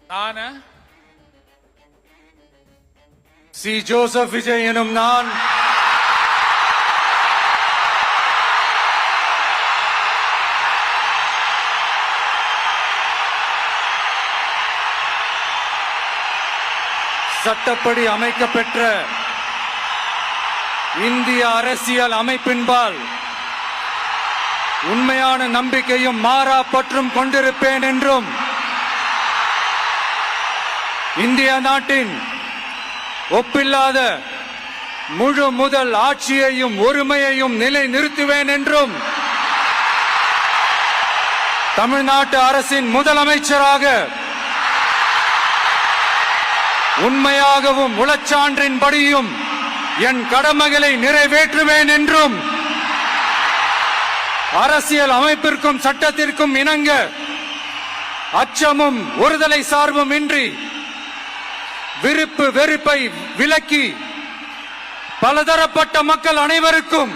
நான் C. Joseph Vijay எனும் நான் சட்டப்படி அமைக்கப்பெற்ற இந்திய அரசியல் அமைப்பின்பால் உண்மையான நம்பிக்கையும் மாறா பற்றும் கொண்டிருப்பேன் என்றும் இந்திய நாட்டின் ஒப்பில்லாத முழு முதல் ஆட்சியையும் ஒருமையையும் நிலை நிறுத்துவேன் என்றும் தமிழ்நாட்டு அரசின் முதலமைச்சராக உண்மையாகவும் உளச்சான்றின்படியும் என் கடமைகளை நிறைவேற்றுவேன் என்றும் அரசியல் அமைப்பிற்கும் சட்டத்திற்கும் இணங்க அச்சமும் ஒருதலை சார்பும் இன்றி விருப்பு வெறுப்பை விலக்கி பலதரப்பட்ட மக்கள் அனைவருக்கும்